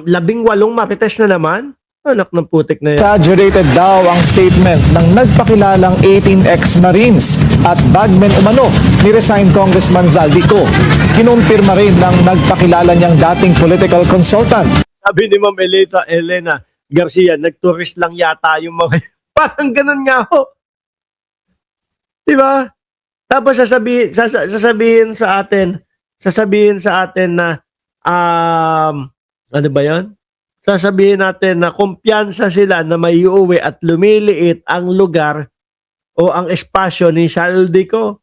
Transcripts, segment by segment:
18 marites na naman. Anak ng putik na yan. Exaggerated daw ang statement ng nagpakilalang 18 ex-Marines at bagmen umano ni resigned Congressman Zaldico. Kinumpirma rin ng nagpakilala niyang dating political consultant. Sabi ni Ma'am Elena Garcia, nagtourist lang yata yung mga parang ganun nga ho. Diba? Tapos sasabihin sa atin na ano ba yan? Sasabihin natin na kumpiyansa sila na may uuwi at lumiliit ang lugar o ang espasyo ni Zaldico.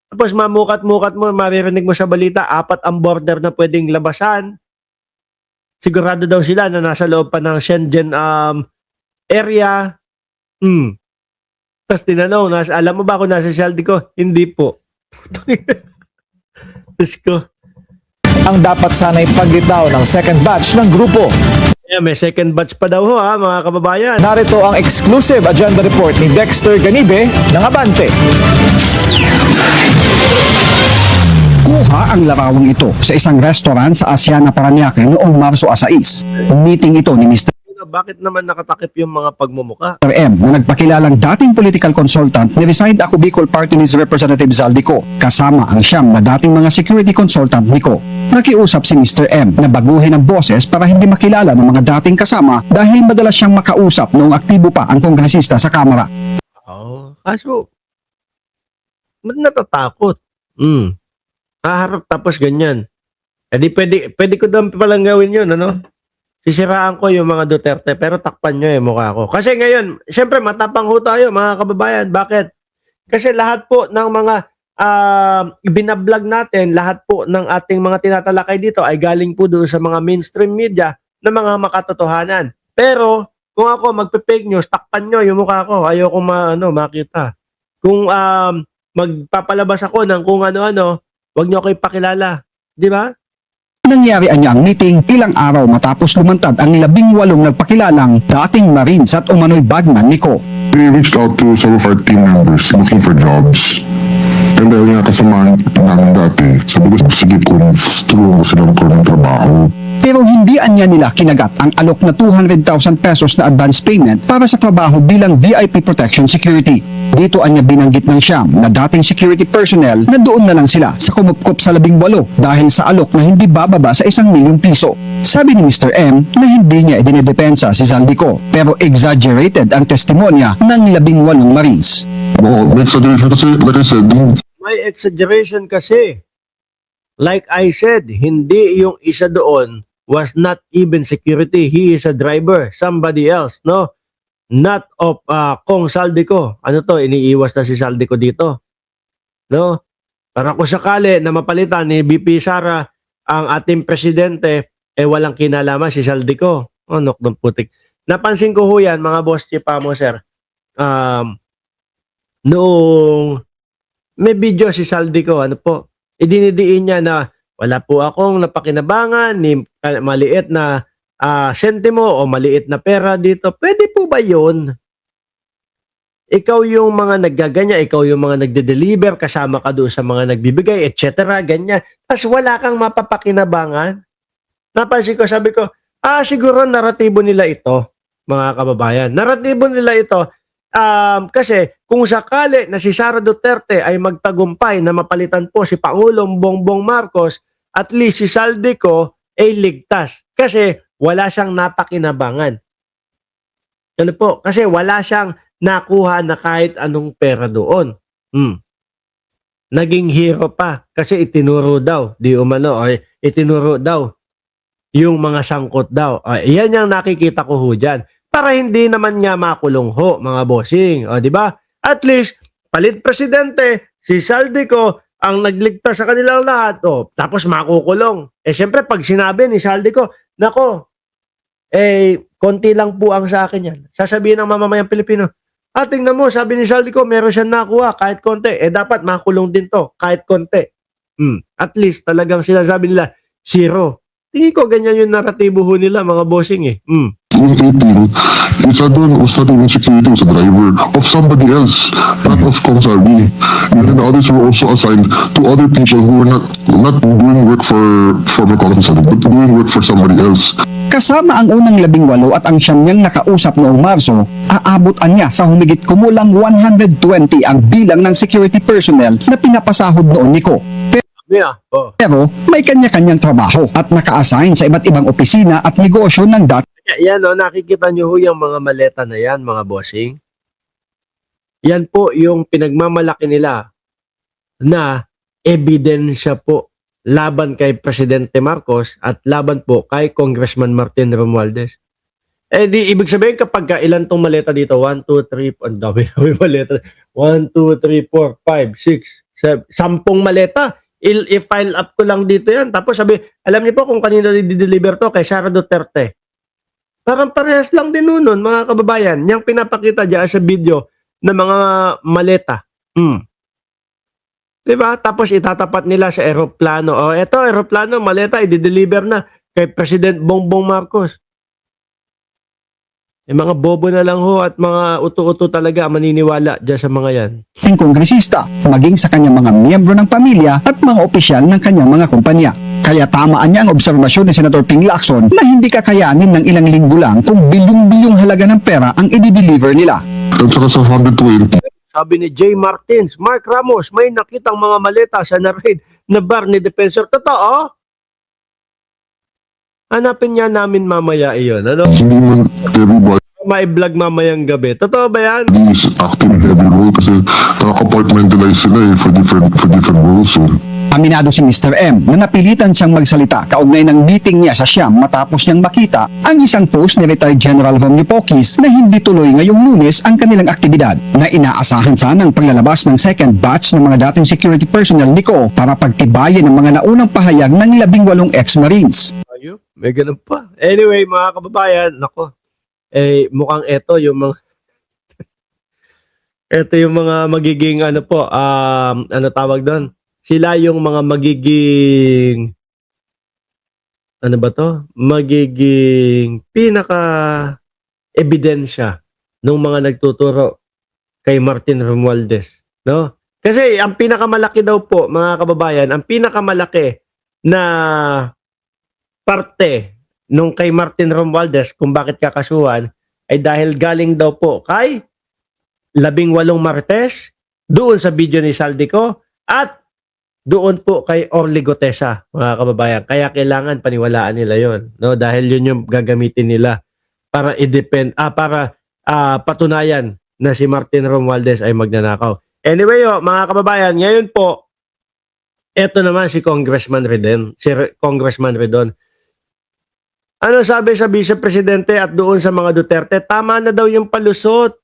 Tapos mamukat-mukat mo, maririnig mo sa balita, 4 ang border na pwedeng labasan. Sigurado daw sila na nasa loob pa ng Shenzhen area. Tapos tinanong, alam mo ba kung nasa Zaldico? Hindi po. Diyos ko. Ang dapat sana'y paglitaw ng second batch ng grupo. Yeah, may second batch pa daw ho mga kababayan. Narito ang exclusive agenda report ni Dexter Ganibe ng Abante. Kuha ang larawang ito sa isang restaurant sa Asiana, Parañaque noong Marso 6. Meeting ito ni Mr. Bakit naman nakatakip yung mga pagmumuka? M na nagpakilalang dating political consultant ni resigned Ako Bicol Party List Representative Zaldico kasama ang siyam na dating mga security consultant ni Ko. Nakiusap si Mr. M na baguhin ang boses para hindi makilala ng mga dating kasama dahil madalas siyang makausap noong aktibo pa ang kongresista sa Kamara. Kaso, ba't natatakot? Haharap tapos ganyan. Eh di pwede ko daw palang gawin yun, ano? Sisiraan ko yung mga Duterte pero takpan nyo yung mukha ko. Kasi ngayon, syempre matapang ho tayo mga kababayan. Bakit? Kasi lahat po ng mga ibinablog natin, lahat po ng ating mga tinatalakay dito ay galing po doon sa mga mainstream media na mga makatotohanan. Pero kung ako magpe-fake news, takpan nyo yung mukha ko. Ayoko makita. Kung magpapalabas ako ng kung ano-ano, wag nyo ako ipakilala. Di ba? Nangyari ang meeting ilang araw matapos lumantad ang 18 nagpakilalang dating Marines at umano'y bagman ni Ko. We reached out to some of our team members looking for jobs. And dahil nga kasamahan namin dati, sabi ko, sige kung tulungan ko silang ko ng trabaho. Pero hindi anya nila kinagat ang alok na 200,000 pesos na advance payment para sa trabaho bilang VIP Protection Security. Dito anya binanggit ng siyam na dating security personnel na doon na lang sila sa kumupkop sa 18 dahil sa alok na hindi bababa sa 1 milyong piso. Sabi ni Mr. M na hindi niya idinidepensa si Zaldico pero exaggerated ang testimonya ng 18 Marines. May exaggeration kasi, like I said, May exaggeration kasi. Like I said, hindi yung isa doon was not even security. He is a driver. Somebody else, no? Not of Kong Zaldico. Ano to? Iniiwas na si Zaldico dito. No? Para kung sakali na mapalitan ni BP Sara ang ating presidente, walang kinalaman si Zaldico. Nok ng putik. Napansin ko ho yan, mga boss chipa mo, sir. Noong may video si Zaldico, ano po, idinidiin niya na wala po akong napakinabangan ni maliit na sentimo o maliit na pera dito. Pwede po ba yun? Ikaw yung mga naggaganya, ikaw yung mga nagde-deliver, kasama ka doon sa mga nagbibigay, etc. Ganyan. Tapos wala kang mapapakinabangan. Napansin ko, sabi ko, siguro naratibo nila ito, mga kababayan. Naratibo nila ito kasi kung sakali na si Sara Duterte ay magtagumpay na mapalitan po si Pangulong Bongbong Marcos, at least si Zaldico ay ligtas. Kasi wala siyang napakinabangan. Ano po? Kasi wala siyang nakuha na kahit anong pera doon. Naging hero pa kasi itinuro daw, itinuro daw yung mga sangkot daw. Yan yung nakikita ko ho dyan. Para hindi naman nga makulong ho, mga bossing. Di ba? At least, palit presidente, si Zaldico ang nagligtas sa kanilang lahat. Tapos makukulong. Siyempre, pag sinabi ni Zaldico, nako, konti lang po ang sa akin yan. Sasabihin ng mamamayang Pilipino, tingnan mo, sabi ni Zaldico, meron siyang nakuha kahit konti. Dapat makulong din to, kahit konti. At least, talagang sinasabi nila, zero. Tingin ko, ganyan yung naratibo ho nila, mga bossing yung 18, isa doon was not even security, was a driver of somebody else, not of Congsarby. And then the others were also assigned to other people who were not doing work for former Congressman, but doing work for somebody else. Kasama ang unang 18 at ang siyam niyang nakausap noong Marso, aabutan niya sa humigit kumulang 120 ang bilang ng security personnel na pinapasahod noon ni Ko. Yeah. Oh. Pero may kanya-kanyang trabaho at naka-assign sa iba't ibang opisina at negosyo ng Yan o, nakikita nyo ho yung mga maleta na yan, mga bossing. Yan po yung pinagmamalaki nila na ebidensya po laban kay Presidente Marcos at laban po kay Congressman Martin Romualdez. Eh di ibig sabihin kapag ilan tong maleta dito? 1, 2, 3, ang dami maleta. 1, 2, 3, 4, 5, 6, 7, 10 maleta. I-file up ko lang dito yan. Tapos sabi, alam niyo po kung kanino i-deliver to? Kay Sara Duterte. Parang parehas lang din nun, mga kababayan. Yung pinapakita dyan sa video ng mga maleta. Diba? Tapos itatapat nila sa eroplano. O eto, eroplano, maleta, i-deliver na kay President Bongbong Marcos. Yung mga bobo na lang ho at mga uto-uto talaga maniniwala dyan sa mga yan. dating kongresista, maging sa kanyang mga miyembro ng pamilya at mga opisyal ng kanyang mga kumpanya. Kaya tamaan niya ang obserbasyon ni Senator Ping Lacson na hindi kakayanin ng ilang linggo lang kung bilyong-bilyong halaga ng pera ang i-deliver nila. At saka sa 120, Sabi ni Jay Martins, Mark Ramos, may nakitang mga maleta sa na-raid na bar ni Defensor. Totoo? Hanapin niya namin mamaya iyon. Ano? hindi man everybody May vlog mamayang gabi. Totoo ba yan? is acting in every role kasi compartmentalize sila for different roles. So, Aminado si Mr. M na napilitan siyang magsalita kaugnay ng meeting niya sa Siam matapos niyang makita ang isang post ni retired General Romney Pokis na hindi tuloy ngayong Lunes ang kanilang aktibidad na inaasahan sanang paglalabas ng second batch ng mga dating security personnel ni Ko para pagtibayin ang mga naunang pahayag ng 18 ex-Marines. Ayun, may ganun pa. Anyway, mga kababayan, nako, mukhang eto yung mga eto yung mga magiging ano po, ano tawag doon? Sila yung mga magiging ano ba to? Magiging pinaka ebidensya ng mga nagtuturo kay Martin Romualdez, no? Kasi ang pinakamalaki daw po, mga kababayan, ang pinakamalaki na parte nung kay Martin Romualdez kung bakit kakasuhan ay dahil galing daw po kay 18 Martes, doon sa video ni Saldico, at doon po kay Orly Gotesa, mga kababayan. Kaya kailangan paniwalaan nila yon, no? Dahil yun yung gagamitin nila para patunayan na si Martin Romualdez ay magnanakaw. Anyway, mga kababayan, ngayon po, eto naman si Congressman Redon. Ano sabi sa Vice Presidente at doon sa mga Duterte? Tama na daw yung palusot.